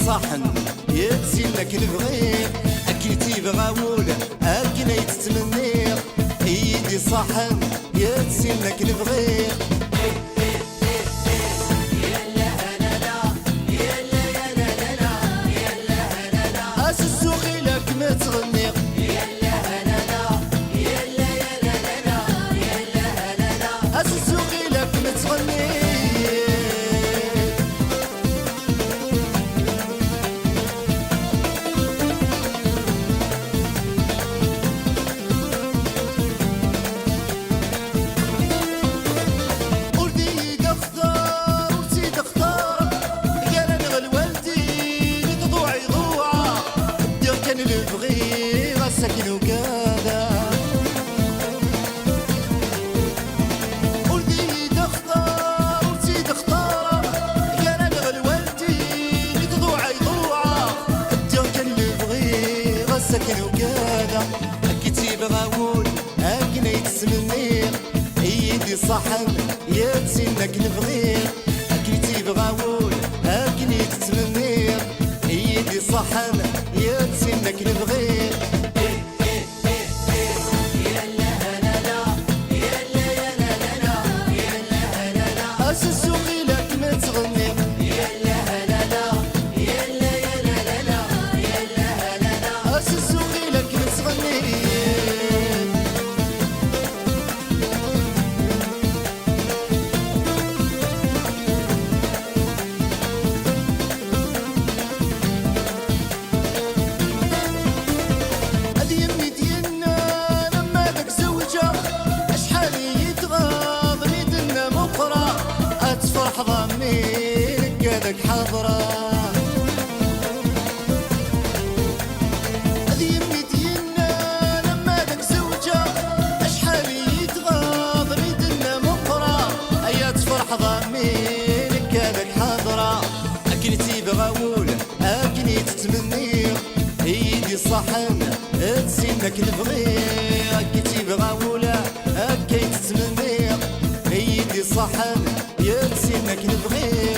صاحن يتسلك البغير أكلتي بغاول أكنا يتتمنير إيدي صاحن يتسلك البغير أسسوقي لك ما تغنير أسسوقي لك ما تغنير ساكن وقادا ولدي تختار وتزيد اختار يا نبغى الوالدين يضوع يضوع الدير كان اللي بغي ساكن وقادا اكيتي بغاول اكنا يتسمنير ايدي صحن يا تسنك نبغي اكيتي بغاول اكنا يتسمنير ايدي صحن يا تسنك نبغي أسسوقي لك ما تغني أسسوقي لك ما تغني هذه يمي ديالنا لما داك زوجة أشحال يتغاض ميدنا مقرى تفرح ضمي لقادك حضرة هذه يمي ديالنا لما داك زوجة أشحال يتغاض ميدنا مقرى أيا تفرح ضمي لقادك حضرة أكلتي بغاول أكني تتمنير ايدي صحن تسنك نبغي أكلتي بغاول أكي تتمنير ايدي صحن يتسنك نبغي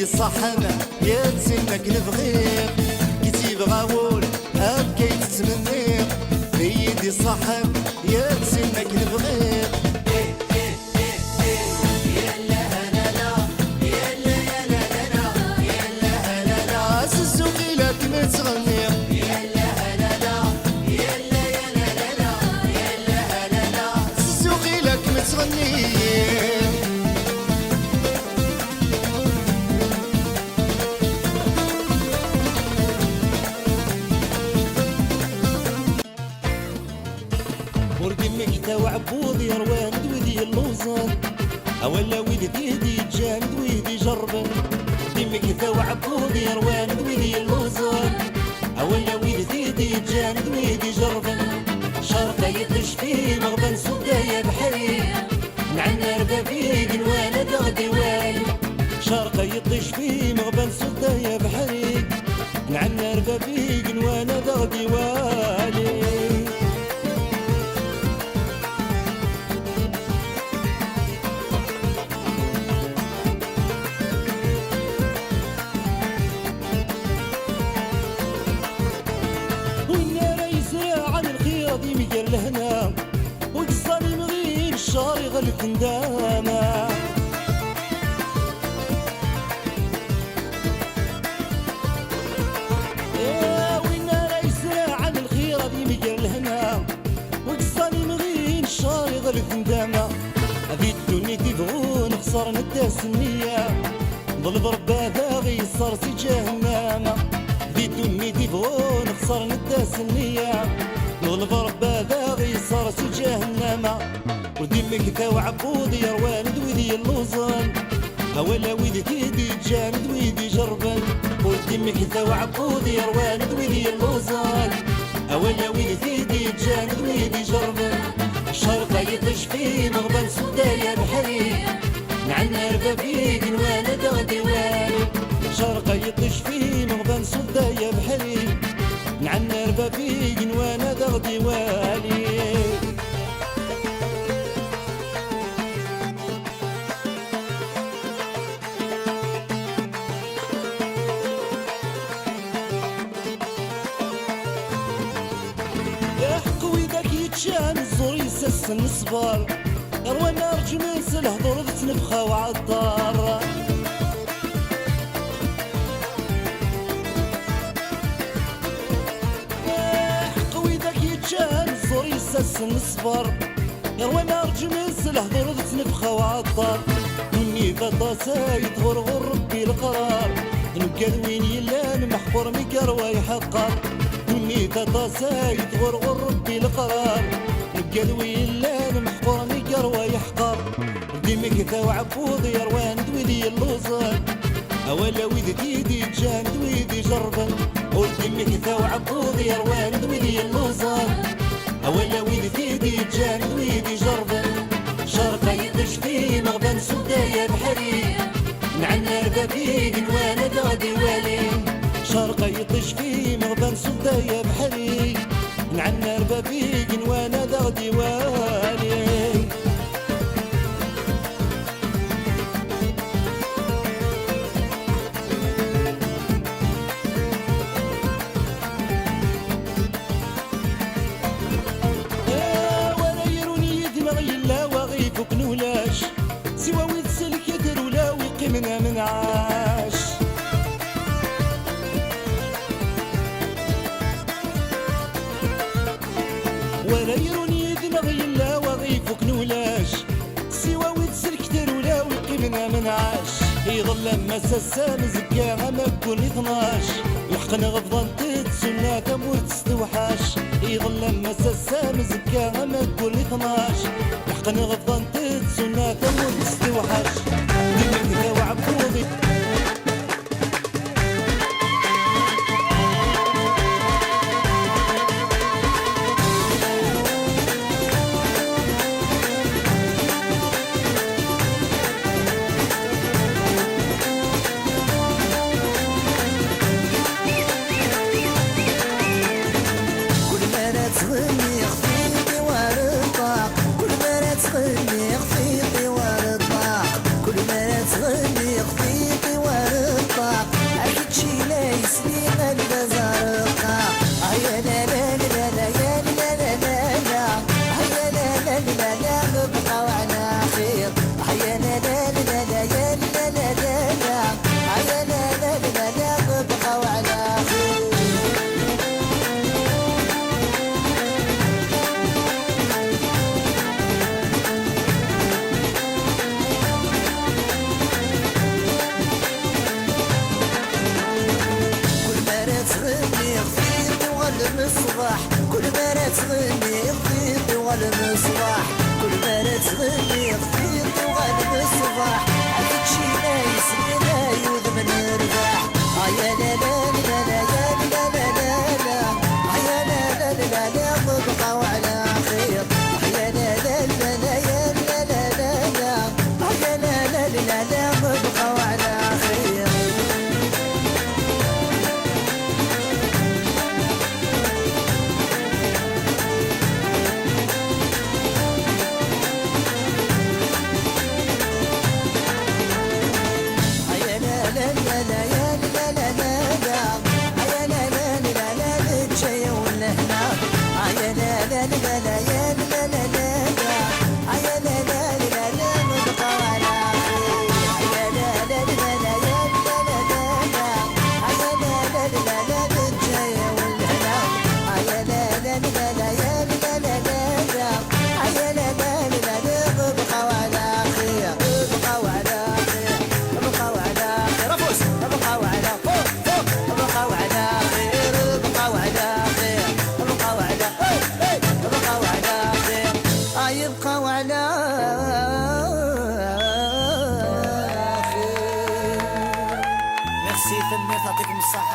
بيدي صحنا يا تسنك البغير كتيب غاول هكا يتمنيق بيدي صحن يا تسنك البغير سوقي لك ما تغني يا لا لا لا يا لا يا لا لا لا يا لا لا لا سوقي لك ما تغني وردي مكتا وعبود يا روان ويدي اللوزان اولا ويدي جامد ويدي جربان مكتا وعبود يا روان ويدي اللوزان اولا ويدي جامد ويدي جربان شرطة يدش فيه مغبن سودايا بحري نعنا ربابيق وانا دغدي والي شرطة يدش فيه مغبن سودايا بحري نعنا ربابيق وانا دغدي والي ميقال لهنا وقصاني مغيب الشهر يغلق ندانا وين رايس عن الخيرة دي ميقال لهنا وقصاني مغيب الشهر يغلق ندانا هذي الدنيا تبغون خسر نداس النية ظل ربا باغي صار سي جهنم هذي الدنيا تبغون خسر نداس النية ظل ربا باغي صار سي جهنم ودي مكتا وعبود يا روان ويدي اللوزان اولا ويدي تيدي جامد ويدي جربان ودي مكتا وعبود يا روان ويدي اللوزان اولا ويدي تيدي جامد ويدي جربان الشرطة يدش فيه مغبن سودايا بحري نعنا ربابيق وانا دغدي والي شرقة يدش فيه مغبن سودايا بحري نعنا ربابيق وانا دغدي والي يا حق ويدك يتشان الزور يسسن الصبار روانا رجمس الهضور تنفخة وعالدار يسسن الصبر روانا رجمس الهضور تنفخة وعالدار مني بطاسة يتغرغر ربي القرار نبقى وين يلان محفور مكروى يحقر مني بطاسة يتغرغر ربي القرار نبقى وين يلان محفور مكروى يحقر ردي مكتا وعبود يا روان ويدي اللوزان اولا ويدي تيدي جامد ويدي جربان ردي مكتا وعبود يا روان ويدي اللوزان اولا ويدي تيدي جامد ويدي جربان شرطة يدش فيه مغبن سودايا بحري نعنا ربابيق وانا دغدي والي شرطة يدش فيه مغبن سودايا بحري نعنا ربابيق وانا دغدي والي سوا ويد سلك يدر ولا ويقيمنا من عاش ولا يروني دماغ يلا وغيفك نولاش سوا ويد سلك يدر ولا ويقيمنا من عاش يظل لما سسام زكا ما كون 12 يحقن غفضان تتسنى تمور تستوحاش يظل لما سسام زكا ما كون 12 يحقن غفضان تتسنى تمور تستوحاش